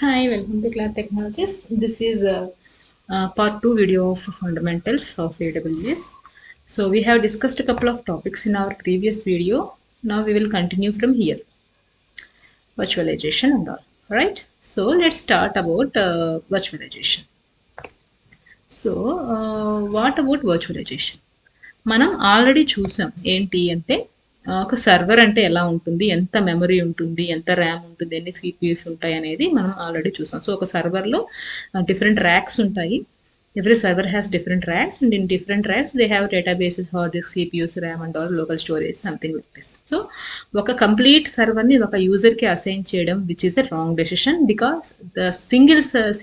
Hi, welcome to Cloud Technologies. This is a part 2 video of fundamentals of AWS. So we have discussed a couple of topics in our previous video. Now we will continue from here. Virtualization and all. Right? So let's start about virtualization. So what about virtualization? మనం already చూసాం ఏంటి అంటే ఒక server అంటే ఎలా ఉంటుంది, ఎంత memory ఉంటుంది, ఎంత ర్యామ్ ఉంటుంది, ఎన్ని సిపిఎస్ ఉంటాయి అనేది మనం ఆల్రెడీ చూసాం. సో ఒక సర్వర్లో డిఫరెంట్ ర్యాక్స్ ఉంటాయి. Every server has different racks, and in different racks they have databases, hard disk, CPUs, RAM and all local storage, something like this. So ఒక కంప్లీట్ సర్వర్ ని ఒక user కి assign చేయడం which is a wrong decision, because the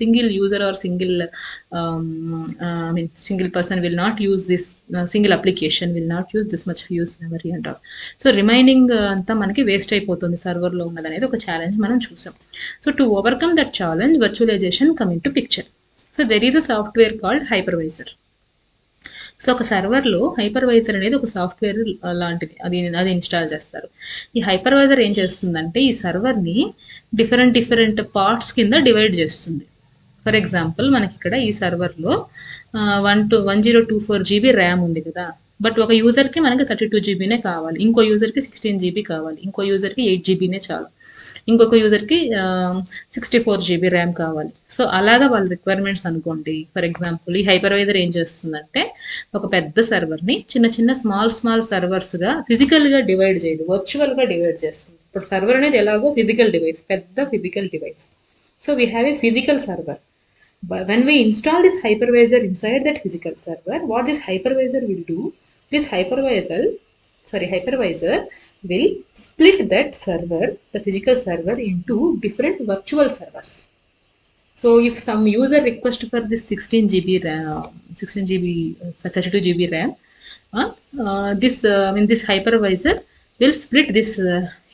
single user are single person will not use this single application will not use this much use memory and all. So remaining అంతా మనకి waste అయిపోతుంది server లో ఉన్నది అనేది ఒక challenge మనం చూసాం. So to overcome that challenge virtualization come in to picture. So there is a software called hypervisor. So ఒక సర్వర్లో హైపర్వైజర్ అనేది ఒక సాఫ్ట్వేర్ లాంటిది, అది ఇన్స్టాల్ చేస్తారు. ఈ హైపర్వైజర్ ఏం చేస్తుందంటే ఈ సర్వర్ని డిఫరెంట్ పార్ట్స్ కింద డివైడ్ చేస్తుంది. ఫర్ ఎగ్జాంపుల్ మనకి ఇక్కడ ఈ సర్వర్లో 1024 GB ర్యామ్ ఉంది కదా, బట్ ఒక యూజర్కి మనకి 32 GBనే కావాలి, ఇంకో యూజర్కి 16 GB కావాలి, ఇంకో యూజర్కి 8 GBనే చాలు, ఇంకొక యూజర్కి 64 GB ర్యామ్ కావాలి. సో అలాగా వాళ్ళ రిక్వైర్మెంట్స్ అనుకోండి. ఫర్ ఎగ్జాంపుల్ ఈ హైపర్వైజర్ ఏం చేస్తుందంటే ఒక పెద్ద సర్వర్ని చిన్న స్మాల్ సర్వర్స్గా ఫిజికల్గా డివైడ్ చేయదు, వర్చువల్గా డివైడ్ చేస్తుంది. ఇప్పుడు సర్వర్ అనేది ఎలాగో ఫిజికల్ డివైస్, పెద్ద physical device. So we have a physical server. But when we install this hypervisor inside that physical server, what this hypervisor will do, this hypervisor will split that server, the physical server, into different virtual servers. So if some user request for this 16 GB RAM, 32 GB RAM, this hypervisor will split this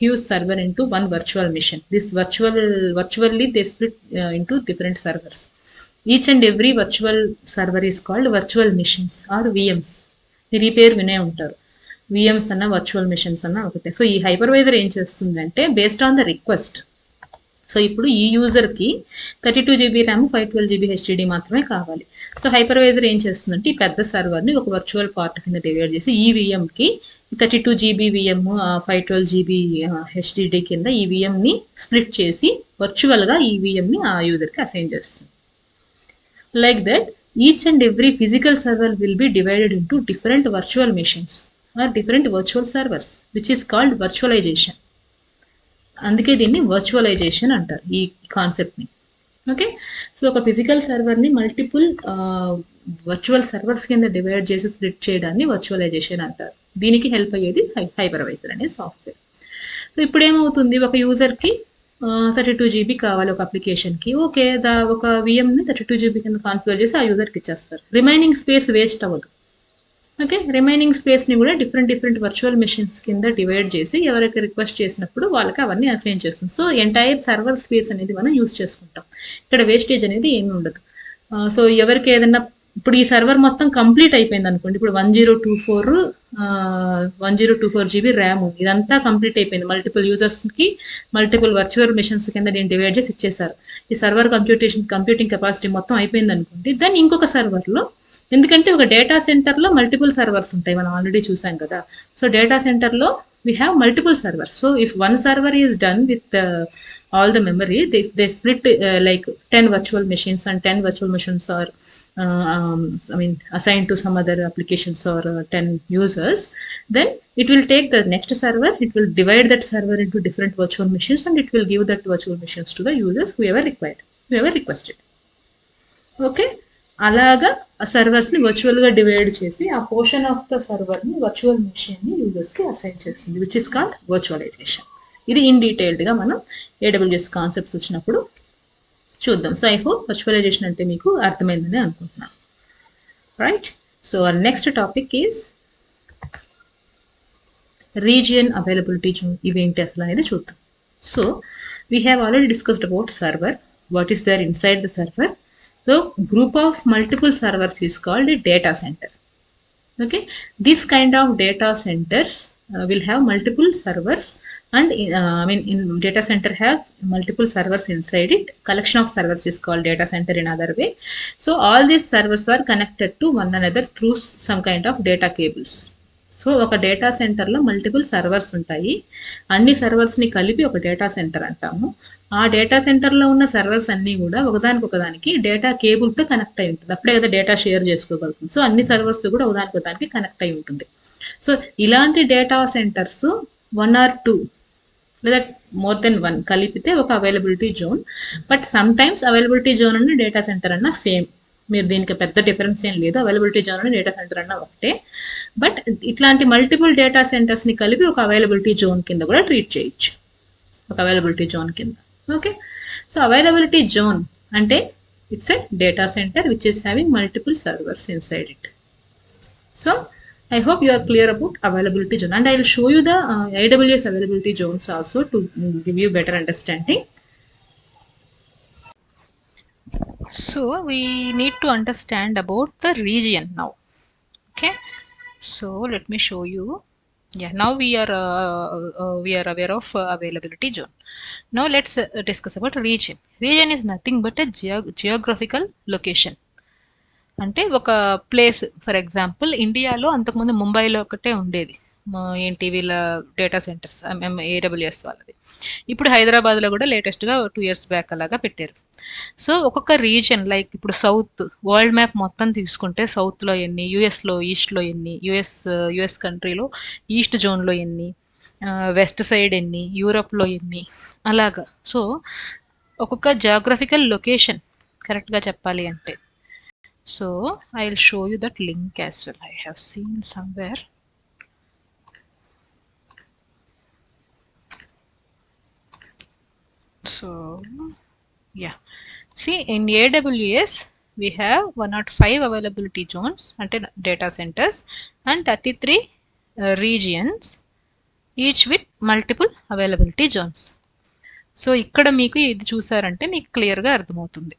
huge server into one virtual machine. This virtually they split into different servers. Each and every virtual server is called virtual machines or VMs. మీరు ఈ పేరు వినే ఉంటారు, VMs అన్న virtual machines అన్న ఒకటే. So ఈ hypervisor ఏం చేస్తుందంటే based on the request, so ఇప్పుడు ఈ యూజర్కి 32 GB ర్యామ్ 512 GB HDD మాత్రమే కావాలి. సో హైపర్వైజర్ ఏం చేస్తుందంటే ఈ పెద్ద సర్వర్ని ఒక వర్చువల్ పార్ట్ కింద డివైడ్ చేసి ఈ VMకి 32 GB VM 512 GB HDD కింద ఈ VMని స్ప్లిట్ చేసి వర్చువల్గా ఈ VMని ఆ యూజర్కి అసైన్ చేస్తుంది. Like that, each and every physical server will be divided into different virtual machines or different virtual servers, which is called virtualization. అందుకే దీన్ని వర్చువలైజేషన్ అంటారు ఈ కాన్సెప్ట్ని. ఓకే, సో ఒక ఫిజికల్ సర్వర్ని మల్టిపుల్ వర్చువల్ సర్వర్స్ కింద డివైడ్ చేసి split చేయడాన్ని virtualisation అంటారు. దీనికి హెల్ప్ అయ్యేది హైపర్వైజర్ అనే సాఫ్ట్వేర్. సో ఇప్పుడు ఏమవుతుంది, ఒక యూజర్కి 32 GB కావాలి ఒక అప్లికేషన్కి. ఓకే, ఒక విఎంని 32 GB కింద కాన్ఫిగర్ చేసి ఆ యూజర్కి ఇచ్చేస్తారు. రిమైనింగ్ స్పేస్ వేస్ట్ అవ్వదు. ఓకే, రిమైనింగ్ స్పేస్ని కూడా డిఫరెంట్ వర్చువల్ మెషిన్స్ కింద డివైడ్ చేసి ఎవరికి రిక్వెస్ట్ చేసినప్పుడు వాళ్ళకి అవన్నీ అసైన్ చేస్తుంది. సో ఎంటైర్ సర్వర్ స్పేస్ అనేది మనం యూజ్ చేసుకుంటాం. ఇక్కడ వేస్టేజ్ అనేది ఏమీ ఉండదు. సో ఎవరికి ఏదైనా ఇప్పుడు ఈ సర్వర్ మొత్తం కంప్లీట్ అయిపోయింది అనుకోండి, ఇప్పుడు 1024 GB ర్యామ్ ఇదంతా కంప్లీట్ అయిపోయింది, మల్టిపుల్ యూజర్స్కి మల్టిపుల్ వర్చువల్ మిషన్స్ కింద నేను డివైడ్ చేసి ఇచ్చేసారు. ఈ సర్వర్ కంప్యూటింగ్ కెపాసిటీ మొత్తం అయిపోయింది అనుకోండి. దెన్ ఇంకొక సర్వర్లో, ఎందుకంటే ఒక డేటా సెంటర్లో మల్టిపుల్ సర్వర్స్ ఉంటాయి, మనం ఆల్రెడీ చూసాం కదా. సో డేటా సెంటర్లో we have multiple servers. So if one server is done with all the memory, they split like 10 virtual machines, and 10 virtual machines are assigned to some other applications or 10 users. Then it will take the next server, it will divide that server into different virtual machines, and it will give that virtual machines to the users whoever requested. Okay, అలాగా ఆ సర్వర్స్ని వర్చువల్గా divide చేసి ఆ portion of the సర్వర్ని virtual మెషిన్ని యూజర్స్కి assign చేస్తుంది, which is called virtualization. ఇది ఇన్ డీటెయిల్డ్గా మనం AWS కాన్సెప్ట్స్ వచ్చినప్పుడు చూద్దాం. సో ఐ హోప్ వర్చువలైజేషన్ అంటే మీకు అర్థమైందని అనుకుంటున్నాను. Right, so next topic is region availability zone. ఇవేంటి అసలు అనేది చూద్దాం. So we have already discussed about server, what is there inside the server. So group of multiple servers is called a data center. Okay, this kind of data centers will have multiple servers And in data center have multiple servers inside it. Collection of servers is called data center in other way. So all these servers are connected to one another through some kind of data cables. So ఒక data సెంటర్లో multiple servers ఉంటాయి. అన్ని సర్వర్స్ని కలిపి ఒక data centre అంటాము. ఆ data సెంటర్లో ఉన్న సర్వర్స్ అన్నీ కూడా ఒకదానికొకదానికి డేటా కేబుల్తో కనెక్ట్ అయి ఉంటుంది. అప్పుడే కదా డేటా షేర్ చేసుకోగలుగుతుంది. సో అన్ని సర్వర్స్ కూడా ఒకదానికొకదానికి కనెక్ట్ అయి ఉంటుంది. సో ఇలాంటి డేటా సెంటర్స్ 1 or 2 లేదా మోర్ దెన్ 1 కలిపితే ఒక availability zone. But some times availability zone అన్న డేటా సెంటర్ అన్న సేమ్. మీరు దీనికి పెద్ద డిఫరెన్స్ ఏం లేదు. అవైలబిలిటీ జోన్ అన్న డేటా సెంటర్ అన్న ఒకటే. బట్ ఇట్లాంటి మల్టిపుల్ డేటా సెంటర్స్ని కలిపి ఒక అవైలబిలిటీ జోన్ కింద కూడా ట్రీట్ చేయొచ్చు. ఒక అవైలబిలిటీ జోన్ కింద. ఓకే, సో అవైలబిలిటీ జోన్ అంటే it's a data centre which is having multiple servers inside it. So I hope you are clear about availability zone, and I will show you the AWS availability zones also to give you better understanding. So we need to understand about the region now. Okay, so let me show you. Yeah, now we are aware of availability zone. Now let's discuss about region. Region is nothing but a geographical location. అంటే ఒక place. For example ఇండియాలో అంతకుముందు ముంబైలో ఒకటే ఉండేది ఏంటి వీళ్ళ data centres AWS వాళ్ళది. ఇప్పుడు హైదరాబాద్లో కూడా లేటెస్ట్గా 2 years బ్యాక్ అలాగా పెట్టారు. సో ఒక్కొక్క రీజియన్ లైక్ ఇప్పుడు సౌత్ వరల్డ్ మ్యాప్ మొత్తం తీసుకుంటే సౌత్లో ఎన్ని, యుఎస్లో ఈస్ట్లో ఎన్ని, యుఎస్ కంట్రీలో ఈస్ట్ జోన్లో ఎన్ని, వెస్ట్ సైడ్ ఎన్ని, యూరోప్లో ఎన్ని, అలాగా. సో ఒక్కొక్క జాగ్రఫికల్ లొకేషన్ కరెక్ట్గా చెప్పాలి అంటే. So I'll show you that link as well. I have seen somewhere. So yeah, see in AWS we have 105 availability zones ante data centers and 33 regions, each with multiple availability zones. So ఇక్కడ మీకు ఇది చూసారంటే మీకు క్లియర్గా అర్థమవుతుంది.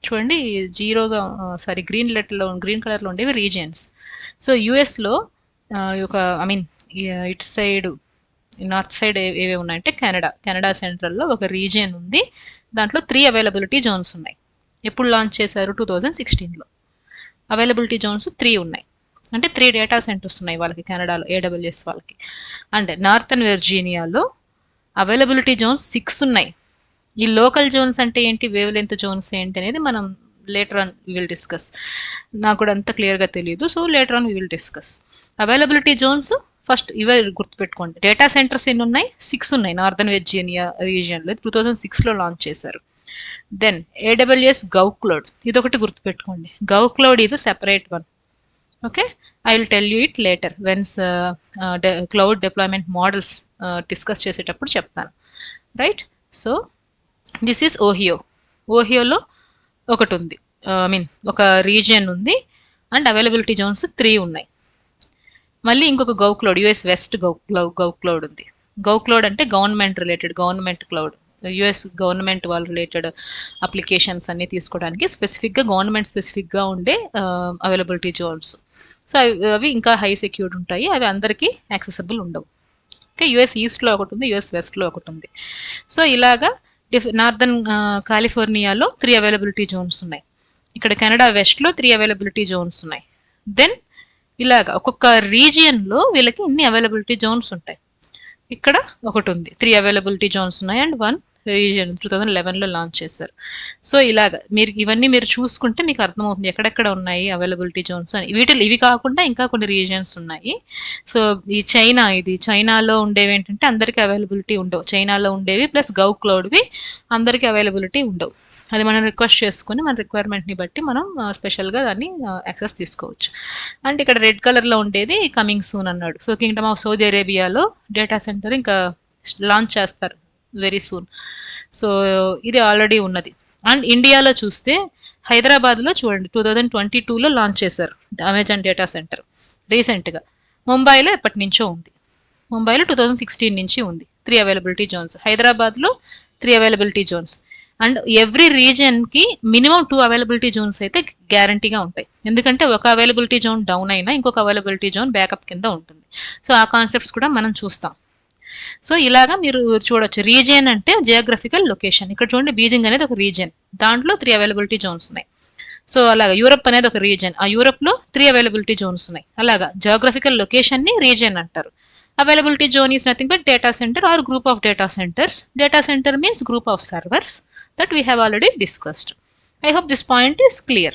చూడండి, జీరోగా green కలర్లో ఉండేవి రీజియన్స్. సో యుఎస్లో ఒక ఇటు సైడ్ నార్త్ సైడ్ ఏవే ఉన్నాయంటే కెనడా సెంట్రల్లో ఒక రీజియన్ ఉంది. దాంట్లో 3 అవైలబిలిటీ జోన్స్ ఉన్నాయి. ఎప్పుడు లాంచ్ చేశారు? 2016లో. అవైలబిలిటీ జోన్స్ 3 ఉన్నాయి. అంటే 3 డేటా సెంటర్స్ ఉన్నాయి వాళ్ళకి కెనడాలో, ఏడబ్ల్యూఎస్ వాళ్ళకి. అండ్ నార్థన్ వెర్జీనియాలో అవైలబిలిటీ జోన్స్ 6 ఉన్నాయి. ఈ లోకల్ జోన్స్ అంటే ఏంటి, వేవ్ లెంత్ జోన్స్ ఏంటి అనేది మనం later on we will discuss. నాకు కూడా అంత క్లియర్గా తెలియదు. So later on we will discuss. Availability zones first ఇవే గుర్తుపెట్టుకోండి. డేటా సెంటర్స్ ఎన్ని ఉన్నాయి? 6 ఉన్నాయి నార్థన్ వెర్జీనియా రీజియన్లో. 2006లో లాంచ్ చేశారు. దెన్ ఏడబ్ల్యూఎస్ గౌక్లౌడ్, ఇదొకటి గుర్తుపెట్టుకోండి. GovCloud is a separate one. Okay, I will tell you it later once cloud deployment models డిస్కస్ చేసేటప్పుడు చెప్తాను. రైట్, సో దిస్ ఈజ్ ఓహియోలో ఒకటి ఉంది, ఒక రీజియన్ ఉంది. అండ్ అవైలబిలిటీ జోన్స్ 3 ఉన్నాయి. మళ్ళీ ఇంకొక గౌక్లౌడ్, యుఎస్ వెస్ట్ గౌక్లౌడ్ ఉంది. గౌక్లౌడ్ అంటే గవర్నమెంట్ క్లౌడ్. యుఎస్ గవర్నమెంట్ వాళ్ళ రిలేటెడ్ అప్లికేషన్స్ అన్నీ తీసుకోవడానికి స్పెసిఫిక్గా గవర్నమెంట్ స్పెసిఫిక్గా ఉండే అవైలబిలిటీ జోన్స్. సో అవి ఇంకా హై సెక్యూర్డ్ ఉంటాయి. అవి అందరికీ యాక్సెసిబుల్ ఉండవు. ఓకే, యుఎస్ ఈస్ట్లో ఒకటి ఉంది, యుఎస్ వెస్ట్లో ఒకటి ఉంది. సో ఇలాగా నార్థన్ కాలిఫోర్నియాలో 3 అవైలబిలిటీ జోన్స్ ఉన్నాయి. ఇక్కడ కెనడా వెస్ట్లో 3 అవైలబిలిటీ జోన్స్ ఉన్నాయి. దెన్ ఇలాగా ఒక్కొక్క రీజియన్లో వీళ్ళకి ఇన్ని అవైలబిలిటీ జోన్స్ ఉంటాయి. ఇక్కడ ఒకటి ఉంది, 3 అవైలబిలిటీ జోన్స్ ఉన్నాయి. అండ్ 1 రీజియన్ 2011లో లాంచ్ చేశారు. సో ఇలాగా ఇవన్నీ మీరు చూసుకుంటే మీకు అర్థమవుతుంది ఎక్కడెక్కడ ఉన్నాయి అవైలబిలిటీ జోన్స్ అని. ఇవి కాకుండా ఇంకా కొన్ని రీజియన్స్ ఉన్నాయి. సో ఈ చైనాలో ఉండేవి ఏంటంటే అందరికీ అవైలబిలిటీ ఉండవు. చైనాలో ఉండేవి ప్లస్ గౌక్లౌడ్వి అందరికీ అవైలబిలిటీ ఉండవు. అది మనం రిక్వెస్ట్ చేసుకుని మన రిక్వైర్మెంట్ని బట్టి మనం స్పెషల్గా దాన్ని యాక్సెస్ తీసుకోవచ్చు. అండ్ ఇక్కడ రెడ్ కలర్లో ఉండేది కమింగ్ సూన్ అన్నాడు. సో కింగ్డమ్ ఆఫ్ సౌదీ అరేబియాలో డేటా సెంటర్ ఇంకా లాంచ్ చేస్తారు వెరీ సూన్. సో ఇది ఆల్రెడీ ఉన్నది. అండ్ ఇండియాలో చూస్తే హైదరాబాద్లో చూడండి 2022లో లాంచ్ చేశారు అమెజాన్ డేటా సెంటర్ రీసెంట్గా. ముంబైలో ఎప్పటి నుంచో ఉంది. ముంబైలో 2016 నుంచి ఉంది. 3 అవైలబిలిటీ జోన్స్. హైదరాబాద్లో 3 అవైలబిలిటీ జోన్స్. అండ్ ఎవ్రీ రీజియన్కి మినిమం 2 అవైలబిలిటీ జోన్స్ అయితే గ్యారంటీగా ఉంటాయి. ఎందుకంటే ఒక అవైలబిలిటీ జోన్ డౌన్ అయినా ఇంకొక అవైలబిలిటీ జోన్ బ్యాకప్ కింద ఉంటుంది. సో ఆ కాన్సెప్ట్స్ కూడా మనం చూస్తాం. సో ఇలాగా మీరు చూడొచ్చు. రీజియన్ అంటే జియోగ్రఫికల్ లొకేషన్. ఇక్కడ చూడండి బీజింగ్ అనేది ఒక రీజియన్, దాంట్లో 3 అవైలబిలిటీ జోన్స్ ఉన్నాయి. సో అలాగా యూరప్ అనేది ఒక రీజియన్, ఆ యూరప్లో 3 అవైలబిలిటీ జోన్స్ ఉన్నాయి. అలాగా జియోగ్రఫికల్ లొకేషన్ని రీజియన్ అంటారు. Availability zone is nothing but data center or group of data centers. Data center means group of servers that we have already discussed. I hope this point is clear,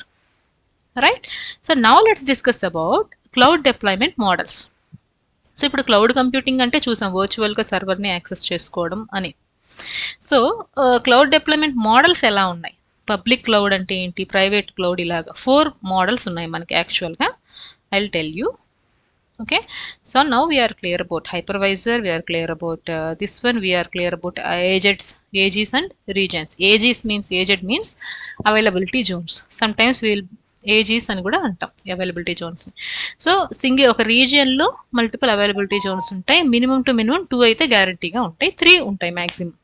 right? So now let's discuss about cloud deployment models. So ఇప్పుడు cloud computing అంటే చూసాం, వర్చువల్గా సర్వర్ని access చేసుకోవడం అని. So cloud deployment models ఎలా ఉన్నాయి, public cloud అంటే ఏంటి, ప్రైవేట్ క్లౌడ్, ఇలాగా 4 మోడల్స్ ఉన్నాయి మనకి యాక్చువల్గా. I will tell you. Okay, so now we are clear about hypervisor, we are clear about this one, we are clear about AGs and regions. AGs means availability zones. Sometimes we will AGs అని కూడా అంటాం, availability Jones. So ఒక రీజియన్లో multiple availability Jones ఉంటాయి. Minimum to minimum 2 అయితే గ్యారంటీగా ఉంటాయి, 3 ఉంటాయి maximum.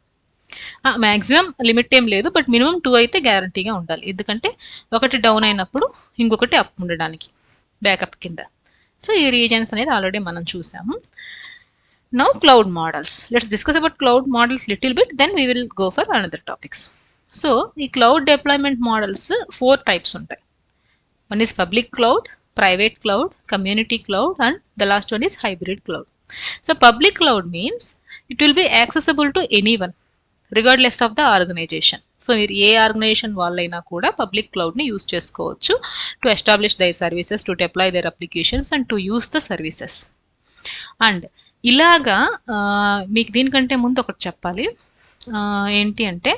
Maximum limit ఏం లేదు, బట్ మినిమం 2 అయితే గ్యారంటీగా ఉండాలి. ఎందుకంటే ఒకటి డౌన్ అయినప్పుడు ఇంకొకటి అప్ ఉండడానికి, బ్యాకప్ కింద. సో ఈ రీజన్స్ అనేది ఆల్రెడీ మనం చూసాము. Now cloud models. Let's discuss about cloud models little bit, then we will go for another topics. So ఈ క్లౌడ్ డిప్లాయ్మెంట్ మోడల్స్ 4 టైప్స్ ఉంటాయి. One is public cloud, private cloud, community cloud, and the last one is hybrid cloud. So public cloud means it will be accessible to anyone regardless of the organization. So మీరు ఏ organization వాళ్ళైనా కూడా public క్లౌడ్ని use చేసుకోవచ్చు to establish their services, to deploy their applications and to use the services. And ఇలాగా మీకు దీనికంటే ముందు ఒకటి చెప్పాలి. ఏంటి అంటే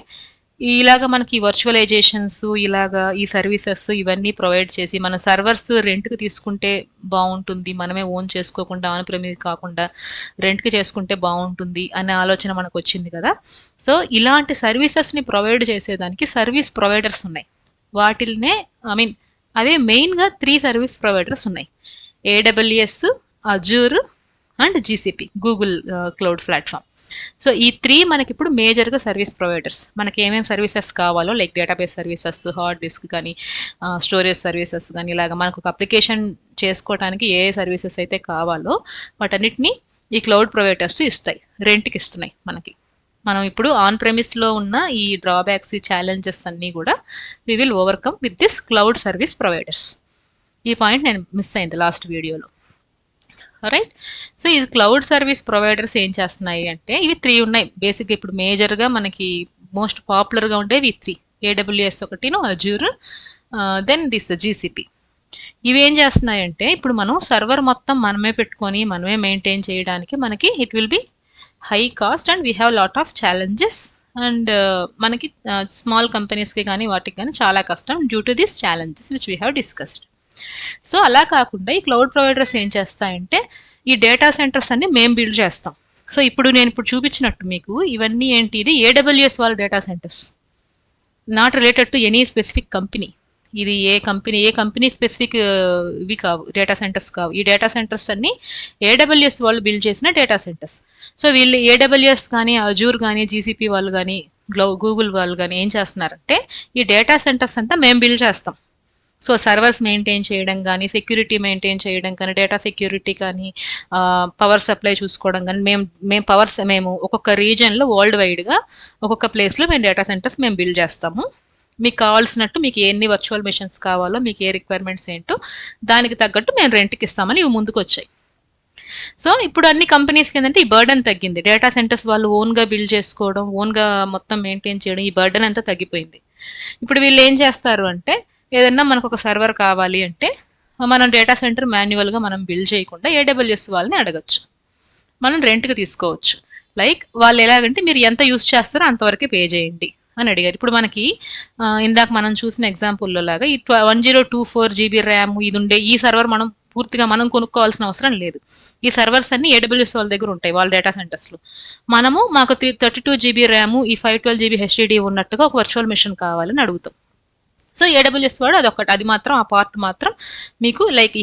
ఇలాగ మనకి వర్చువలైజేషన్స్, ఇలాగా ఈ సర్వీసెస్ ఇవన్నీ ప్రొవైడ్ చేసి మన సర్వర్స్ రెంట్కి తీసుకుంటే బాగుంటుంది, మనమే ఓన్ చేసుకోకుండా ఆన్ ప్రెమిస్ కాకుండా రెంట్కి చేసుకుంటే బాగుంటుంది అనే ఆలోచన మనకు వచ్చింది కదా. సో ఇలాంటి సర్వీసెస్ని ప్రొవైడ్ చేసేదానికి సర్వీస్ ప్రొవైడర్స్ ఉన్నాయి. వాటిల్నే అవే మెయిన్గా 3 సర్వీస్ ప్రొవైడర్స్ ఉన్నాయి. AWS, Azure and GCP, Google cloud platform. So ఈ 3 మనకి ఇప్పుడు మేజర్గా సర్వీస్ ప్రొవైడర్స్. మనకి ఏమేమి సర్వీసెస్ కావాలో, like database services, hard disk కానీ, స్టోరేజ్ సర్వీసెస్ కానీ, ఇలాగ మనకు ఒక అప్లికేషన్ చేసుకోవడానికి ఏ సర్వీసెస్ అయితే కావాలో వాటన్నిటిని ఈ క్లౌడ్ ప్రొవైడర్స్ ఇస్తాయి, రెంట్కి ఇస్తున్నాయి మనకి. మనం ఇప్పుడు ఆన్ ప్రెమిస్లో ఉన్న ఈ డ్రాబ్యాక్స్, ఈ ఛాలెంజెస్ అన్నీ కూడా we will overcome with this cloud service providers. ఈ పాయింట్ నేను మిస్ అయింది లాస్ట్ వీడియోలో. రైట్. సో ఈ క్లౌడ్ సర్వీస్ ప్రొవైడర్స్ ఏం చేస్తున్నాయి అంటే ఇవి 3 ఉన్నాయి బేసిక్గా. ఇప్పుడు మేజర్గా మనకి మోస్ట్ పాపులర్గా ఉండేవి 3, AWS ఒకటిను, అజూర్, దెన్ దిస్ GCP. ఇవి ఏం చేస్తున్నాయంటే ఇప్పుడు మనం సర్వర్ మొత్తం మనమే పెట్టుకొని మనమే మెయింటైన్ చేయడానికి మనకి it will B high cost and we have lot of challenges. And మనకి స్మాల్ కంపెనీస్కి కానీ వాటికి కానీ చాలా కష్టం due to this challenges which we have discussed. So అలా కాకుండా ఈ క్లౌడ్ ప్రొవైడర్స్ ఏం చేస్తాయంటే ఈ డేటా సెంటర్స్ అన్ని మేము బిల్డ్ చేస్తాం. సో ఇప్పుడు నేను చూపించినట్టు మీకు ఇవన్నీ ఏంటి, ఇది AWS వాళ్ళ data centres, not related to any specific company. ఇది ఏ కంపెనీ స్పెసిఫిక్ ఇవి కావు, డేటా సెంటర్స్ కావు. ఈ డేటా సెంటర్స్ అన్ని AWS వాళ్ళు బిల్డ్ చేసిన డేటా సెంటర్స్. సో వీళ్ళు AWS కానీ, అజూర్ కానీ, GCP వాళ్ళు కానీ, గూగుల్ వాళ్ళు కానీ ఏం చేస్తున్నారంటే ఈ డేటా సెంటర్స్ అంతా మేము బిల్డ్ చేస్తాం. సో సర్వర్స్ మెయింటైన్ చేయడం కానీ, సెక్యూరిటీ మెయింటైన్ చేయడం కానీ, డేటా సెక్యూరిటీ కానీ, పవర్ సప్లై చూసుకోవడం కానీ, మేము ఒక్కొక్క రీజియన్లో వరల్డ్ వైడ్గా ఒక్కొక్క ప్లేస్లో మేము డేటా సెంటర్స్ మేము బిల్డ్ చేస్తాము. మీకు కావాల్సినట్టు మీకు ఎన్ని వర్చువల్ మెషిన్స్ కావాలో, మీకు ఏ రిక్వైర్మెంట్స్ ఏంటో దానికి తగ్గట్టు మేము రెంట్కి ఇస్తామని ఇవి ముందుకు వచ్చాయి. సో ఇప్పుడు అన్ని కంపెనీస్కి ఏంటంటే ఈ బర్డన్ తగ్గింది. డేటా సెంటర్స్ వాళ్ళు ఓన్గా బిల్డ్ చేసుకోవడం, ఓన్గా మొత్తం మెయింటైన్ చేయడం, ఈ బర్డన్ అంతా తగ్గిపోయింది. ఇప్పుడు వీళ్ళు ఏం చేస్తారు అంటే ఏదన్నా మనకు ఒక సర్వర్ కావాలి అంటే మనం డేటా సెంటర్ మాన్యువల్గా మనం బిల్డ్ చేయకుండా AWS వాళ్ళని అడగచ్చు, మనం రెంట్కి తీసుకోవచ్చు. లైక్ వాళ్ళు ఎలాగంటే మీరు ఎంత యూస్ చేస్తారో అంతవరకే పే చేయండి అని అడిగారు. ఇప్పుడు మనకి ఇందాక మనం చూసిన ఎగ్జాంపుల్లో లాగా ఈ 1024 GB ర్యామ్ ఇది ఉండే ఈ సర్వర్ మనం పూర్తిగా మనం కొనుక్కోవాల్సిన అవసరం లేదు. ఈ సర్వర్స్ అన్ని AWS వాళ్ళ దగ్గర ఉంటాయి, వాళ్ళ డేటా సెంటర్స్లో. మాకు 32 GB ర్యామ్, ఈ 512 GB HDD ఉన్నట్టుగా ఒక వర్చువల్ మెషిన్ కావాలని అడుగుతాం. సో AWS వాడు అది మాత్రం ఆ పార్ట్ మాత్రం మీకు లైక్ ఈ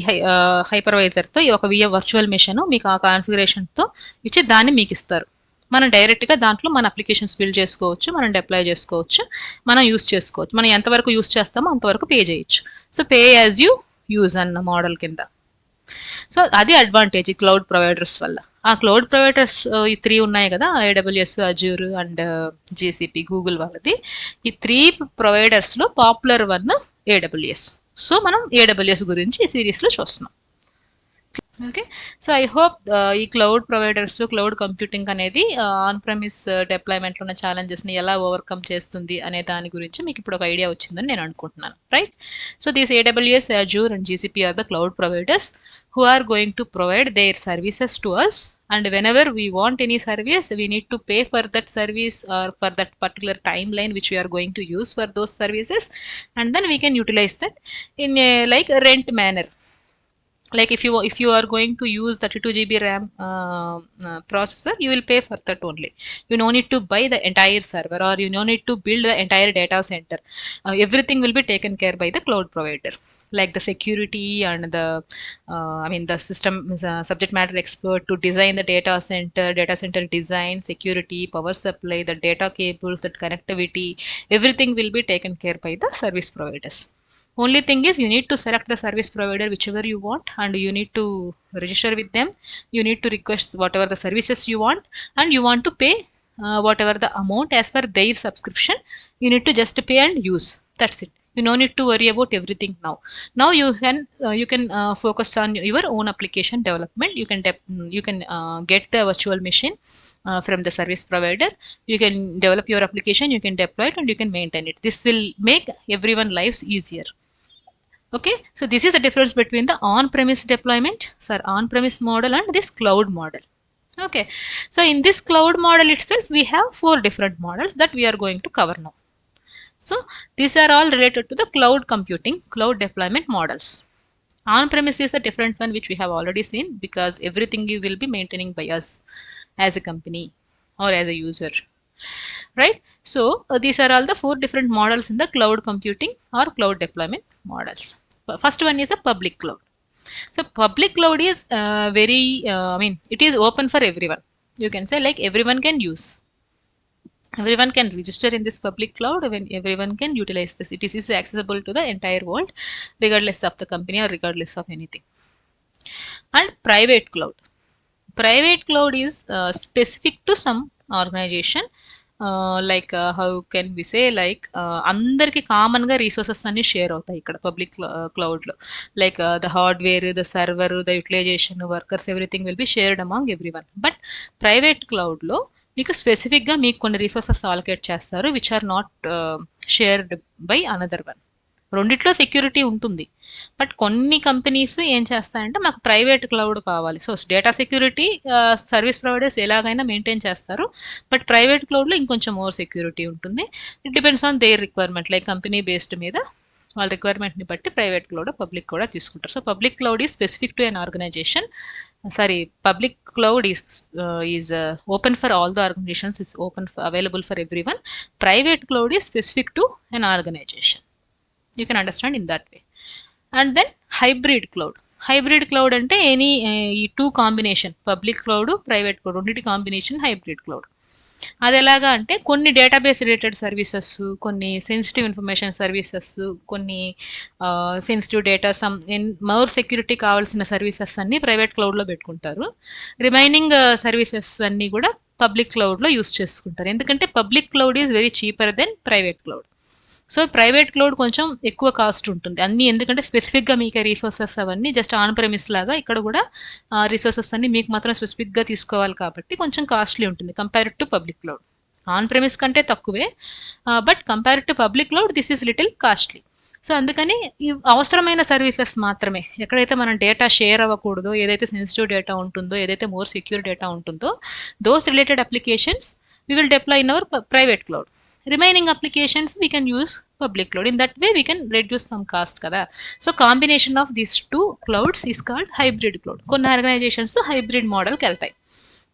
హైపర్వైజర్తో ఒక వర్చువల్ మెషిన్ మీకు ఆ కాన్ఫిగరేషన్తో ఇచ్చి దాన్ని మీకు ఇస్తారు. మనం డైరెక్ట్గా దాంట్లో మన అప్లికేషన్స్ బిల్డ్ చేసుకోవచ్చు, మనం డిప్లాయ్ చేసుకోవచ్చు, మనం యూస్ చేసుకోవచ్చు. మనం ఎంతవరకు యూస్ చేస్తామో అంతవరకు పే చేయొచ్చు. So pay as you use అన్న మోడల్ కింద. సో అది అడ్వాంటేజ్ ఈ క్లౌడ్ ప్రొవైడర్స్ వల్ల. ఆ క్లౌడ్ ప్రొవైడర్స్ ఈ 3 ఉన్నాయి కదా, AWS, Azure and GCP, Google వాళ్ళది. ఈ 3 ప్రొవైడర్స్లో పాపులర్ వన్ AWS. సో మనం AWS గురించి ఈ సిరీస్లో చూస్తున్నాం. ఓకే, సో ఐ హోప్ ఈ క్లౌడ్ ప్రొవైడర్స్, క్లౌడ్ కంప్యూటింగ్ అనేది ఆన్ ప్రెమిస్ డిప్లాయ్మెంట్లో ఉన్న ఛాలెంజెస్ని ఎలా ఓవర్కమ్ చేస్తుంది అనే దాని గురించి మీకు ఇప్పుడు ఒక ఐడియా వచ్చిందని నేను అనుకుంటున్నాను, right? So these AWS, Azure and GCP are the cloud providers who are going to provide their services to us, and whenever we want any service we need to pay for that service or for that particular timeline which we are going to use for those services, and then we can utilize that in a like a rent manner. Like if you are going to use 32 GB RAM processor, you will pay for that only. You no need to buy the entire server, or you no need to build the entire data center. Everything will be taken care by the cloud provider, like the security and the the system subject matter expert to design the data center design, security, power supply, the data cables, that connectivity, everything will be taken care by the service providers. Only thing is you need to select the service provider whichever you want, and you need to register with them. You need to request whatever the services you want, and you want to pay whatever the amount as per their subscription. You need to just pay and use. That's it. You no need to worry about everything now. Now you can focus on your own application development. You can get the virtual machine from the service provider. You can develop your application, you can deploy it, and you can maintain it. This will make everyone lives easier. Okay, so this is the difference between the on-premise deployment, on-premise model, and this cloud model. Okay, so in this cloud model itself we have 4 different models that we are going to cover now. So these are all related to the cloud computing, cloud deployment models. On-premise is a different one which we have already seen, because everything you will be maintaining by us as a company or as a user, right? So these are all the 4 different models in the cloud computing or cloud deployment models. First one is a public cloud. So public cloud is very it is open for everyone. You can say like everyone can use, everyone can register in this public cloud, when everyone can utilize this. It is accessible to the entire world regardless of the company or regardless of anything. And private cloud is specific to some organization. Like how can we say, like అందరికి common గా resources అన్ని share అవుతాయి ఇక్కడ public cloud లో. Like the hardware, the server, the utilization, workers, everything will be shared among everyone. But private cloud లో మీకు specific గా మీకు కొన్ని రీసోర్సెస్ అలొకేట్ చేస్తారు which are not shared by another one. రెండిట్లో సెక్యూరిటీ ఉంటుంది, బట్ కొన్ని కంపెనీస్ ఏం చేస్తాయంటే మాకు ప్రైవేట్ క్లౌడ్ కావాలి. So data security service providers ఎలాగైనా మెయింటైన్ చేస్తారు, బట్ ప్రైవేట్ క్లౌడ్లో ఇంకొంచెం మోర్ సెక్యూరిటీ ఉంటుంది. It depends on their requirement, like company based మీద వాళ్ళ రిక్వైర్మెంట్ని బట్టి ప్రైవేట్ క్లౌడ్, పబ్లిక్ కూడా తీసుకుంటారు. So public cloud is specific to an organization. Public cloud is open for all the organizations, is open available for every one. Private cloud is specific to an organization. You can understand in that way. And then hybrid cloud అంటే any ఈ 2 combination, public cloud, private cloud, రెండింటి combination hybrid cloud. అది ఎలాగా అంటే కొన్ని database related services, కొన్ని sensitive information services, కొన్ని sensitive data, more security కావాల్సిన సర్వీసెస్ అన్ని ప్రైవేట్ క్లౌడ్లో పెట్టుకుంటారు. రిమైనింగ్ సర్వీసెస్ అన్నీ కూడా పబ్లిక్ క్లౌడ్లో యూస్ చేసుకుంటారు. ఎందుకంటే public cloud is very cheaper than private cloud. So private cloud కొంచెం ఎక్కువ కాస్ట్ ఉంటుంది అన్నీ, ఎందుకంటే స్పెసిఫిక్గా మీకు రీసోర్సెస్ అవన్నీ జస్ట్ ఆన్ ప్రెమిస్ లాగా ఇక్కడ కూడా రీసోర్సెస్ అన్ని మీకు మాత్రం స్పెసిఫిక్గా తీసుకోవాలి కాబట్టి కొంచెం కాస్ట్లీ ఉంటుంది compared to public cloud. On premise కంటే తక్కువే, but compared to public cloud this is little costly. So అందుకని ఈ అవసరమైన సర్వీసెస్ మాత్రమే, ఎక్కడైతే మనం డేటా షేర్ అవ్వకూడదో, ఏదైతే సెన్సిటివ్ డేటా ఉంటుందో, ఏదైతే మోర్ సెక్యూర్ డేటా ఉంటుందో, those related applications we will deploy in our private cloud. Remaining applications we can use public cloud. In that way we can reduce some cost kada. So combination of these 2 clouds is called hybrid cloud. Konni organizations hybrid model ki veltayi.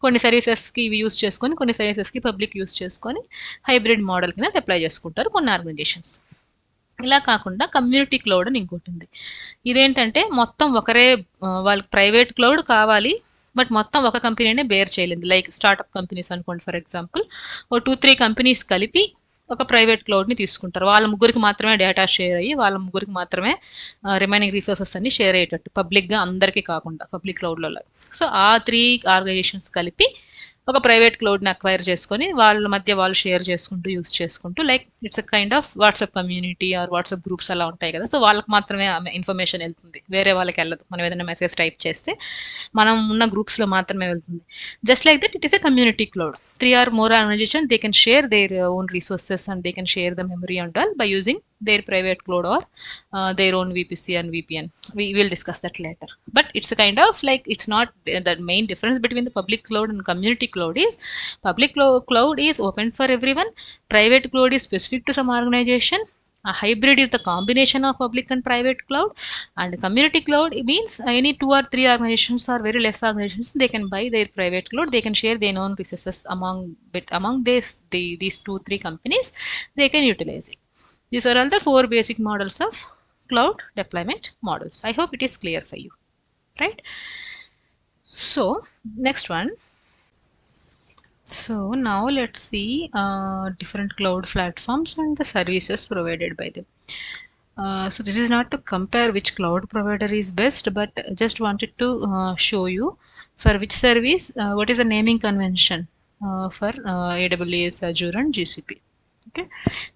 కొన్ని సర్వీసెస్కి ఇవి use చేసుకొని, కొన్ని సర్వీసెస్కి public use చేసుకొని hybrid model కింద apply చేసుకుంటారు కొన్ని organisations. ఇలా కాకుండా కమ్యూనిటీ క్లౌడ్ అని ఇంకోటి ఉంది. ఇదేంటంటే మొత్తం ఒకరే, వాళ్ళకి ప్రైవేట్ క్లౌడ్ కావాలి బట్ మొత్తం ఒక కంపెనీనే బేర్ చేయలేదు. లైక్ స్టార్ట్అప్ కంపెనీస్ అనుకోండి, ఫర్ ఎగ్జాంపుల్ ఓ 2-3 కంపెనీస్ కలిపి ఒక ప్రైవేట్ క్లౌడ్ని తీసుకుంటారు. వాళ్ళ ముగ్గురికి మాత్రమే డేటా షేర్ అయ్యి వాళ్ళ ముగ్గురికి మాత్రమే రిమైనింగ్ రిసోర్సెస్ అన్ని షేర్ అయ్యేటట్టు, పబ్లిక్గా అందరికీ కాకుండా పబ్లిక్ క్లౌడ్లో. సో ఆ 3 ఆర్గనైజేషన్స్ కలిపి ఒక ప్రైవేట్ క్లౌడ్ని అక్వైర్ చేసుకొని వాళ్ళ మధ్య వాళ్ళు షేర్ చేసుకుంటూ యూస్ చేసుకుంటూ, like it's a kind of WhatsApp community are WhatsApp groups అలా ఉంటాయి కదా. సో వాళ్ళకి మాత్రమే ఇన్ఫర్మేషన్ వెళ్తుంది, వేరే వాళ్ళకి వెళ్ళదు. మనం ఏదైనా మెసేజ్ టైప్ చేస్తే మనం ఉన్న గ్రూప్స్లో మాత్రమే వెళ్తుంది. Just like that it is a community cloud. 3 or more organization, they can share their own resources and they can share the memory and all by using their private cloud or their own VPC and VPN. We will discuss that later. But it's a kind of like, it's not the main difference between the public cloud and community cloud is public cloud is open for everyone. Private cloud is specific to some organization. A hybrid is the combination of public and private cloud, and community cloud means any 2 or 3 organizations or very less organizations, they can buy their private cloud, they can share their own resources among these 2-3 companies, they can utilize it. These are all the 4 basic models of cloud deployment models. I hope it is clear for you, right? So next one. So now let's see different cloud platforms and the services provided by them. So this is not to compare which cloud provider is best, but just wanted to show you for which service what is the naming convention for AWS, Azure and GCP. Okay,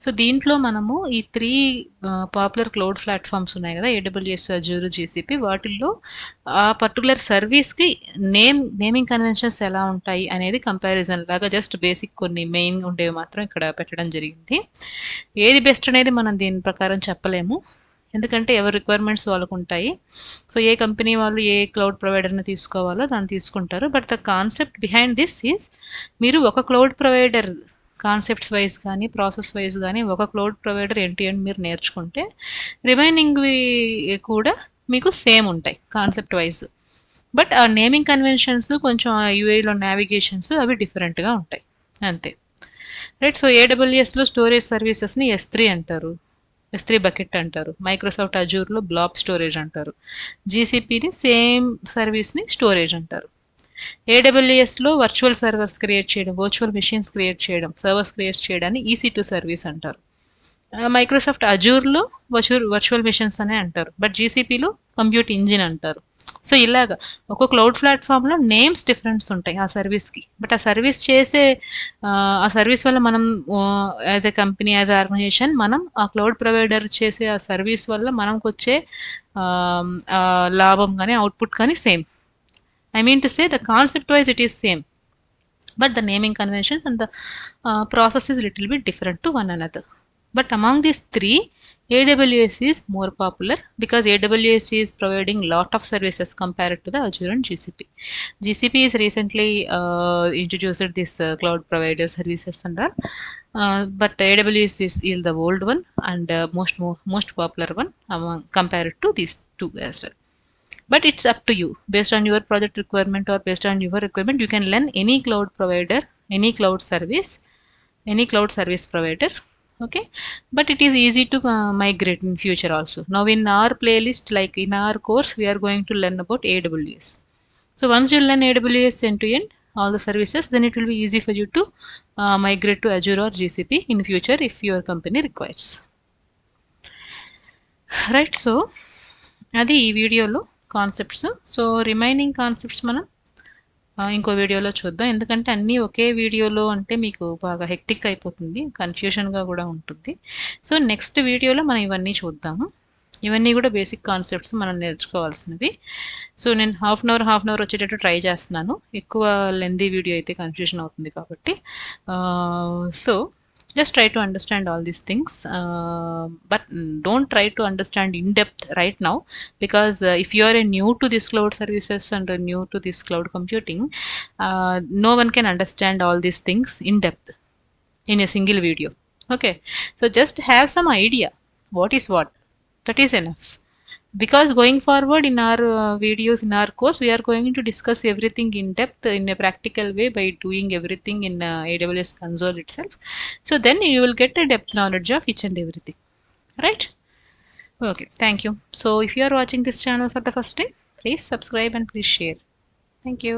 so దీంట్లో మనము ఈ 3 popular cloud platforms ఉన్నాయి కదా, AWS, Azure, GCP, వాటిల్లో ఆ particular సర్వీస్కి naming conventions ఎలా ఉంటాయి అనేది కంపారిజన్ లాగా జస్ట్ బేసిక్ కొన్ని మెయిన్ ఉండేవి మాత్రం ఇక్కడ పెట్టడం జరిగింది. ఏది బెస్ట్ అనేది మనం దీని ప్రకారం చెప్పలేము, ఎందుకంటే ఎవరి రిక్వైర్మెంట్స్ వాళ్ళకు ఉంటాయి. సో ఏ కంపెనీ వాళ్ళు ఏ క్లౌడ్ ప్రొవైడర్ని తీసుకోవాలో దాన్ని తీసుకుంటారు. But the concept behind this is, మీరు ఒక క్లౌడ్ ప్రొవైడర్ కాన్సెప్ట్స్ వైజ్ కానీ ప్రాసెస్ వైజ్ కానీ ఒక క్లౌడ్ ప్రొవైడర్ ఎండ్ మీరు నేర్చుకుంటే రిమైనింగ్వి కూడా మీకు సేమ్ ఉంటాయి కాన్సెప్ట్ వైజ్. బట్ ఆ నేమింగ్ కన్వెన్షన్స్ కొంచెం యూఏలో నావిగేషన్స్ అవి డిఫరెంట్గా ఉంటాయి అంతే, రైట్? సో AWSలో స్టోరేజ్ సర్వీసెస్ని S3 అంటారు, S3 బకెట్ అంటారు. మైక్రోసాఫ్ట్ అజూర్లో బ్లాబ్ స్టోరేజ్ అంటారు. GCPని సేమ్ సర్వీస్ని స్టోరేజ్ అంటారు. AWSలో వర్చువల్ సర్వర్స్ క్రియేట్ చేయడం, వర్చువల్ మెషిన్స్ క్రియేట్ చేయడం, సర్వర్స్ క్రియేట్ చేయడాన్ని EC2 సర్వీస్ అంటారు. మైక్రోసాఫ్ట్ అజూర్లో వర్చువల్ మెషిన్స్ అనే అంటారు. బట్ GCPలో కంప్యూట్ ఇంజిన్ అంటారు. సో ఇలాగా ఒక క్లౌడ్ ప్లాట్ఫామ్లో నేమ్స్ డిఫరెన్స్ ఉంటాయి ఆ సర్వీస్కి. బట్ ఆ సర్వీస్ చేసే ఆ సర్వీస్ వల్ల మనం as a company, as a organization, మనం ఆ క్లౌడ్ ప్రొవైడర్ చేసే ఆ సర్వీస్ వల్ల మనకు వచ్చే లాభం కానీ అవుట్పుట్ కానీ same. I mean to say the concept wise it is same, but the naming conventions and the process is little bit different to one another. But among these 3, AWS is more popular because AWS is providing lot of services compared to the Azure and GCP. GCP is recently introduced this cloud provider services and all, but AWS is the old one and most popular one among compared to these 2 as well. But it's up to you, based on your project requirement or based on your requirement, you can learn any cloud provider, any cloud service provider. Okay, but it is easy to migrate in future also. Now in our playlist, like in our course, we are going to learn about AWS. So once you learn AWS end to end all the services, then it will be easy for you to migrate to Azure or GCP in future if your company requires, right? So అది ఈ వీడియోలో concepts. So remaining concepts మనం ఇంకో వీడియోలో చూద్దాం, ఎందుకంటే అన్నీ ఒకే వీడియోలో అంటే మీకు బాగా హెక్టిక్ అయిపోతుంది, కన్ఫ్యూషన్గా కూడా ఉంటుంది. సో నెక్స్ట్ వీడియోలో మనం ఇవన్నీ చూద్దాము. ఇవన్నీ కూడా బేసిక్ కాన్సెప్ట్స్ మనం నేర్చుకోవాల్సినవి. సో నేను హాఫ్ అన్ అవర్ వచ్చేటట్టు ట్రై చేస్తున్నాను, ఎక్కువ లెందీ వీడియో అయితే కన్ఫ్యూజన్ అవుతుంది కాబట్టి. So just try to understand all these things, but don't try to understand in depth right now, because if you are new to this cloud services and new to this cloud computing, no one can understand all these things in depth in a single video. Okay, so just have some idea what is what, that is enough. Because going forward in our videos, in our course, we are going to discuss everything in depth in a practical way by doing everything in AWS console itself. So then you will get a depth knowledge of each and everything, right? Okay, thank you. So if you are watching this channel for the first time, please subscribe and please share. Thank you.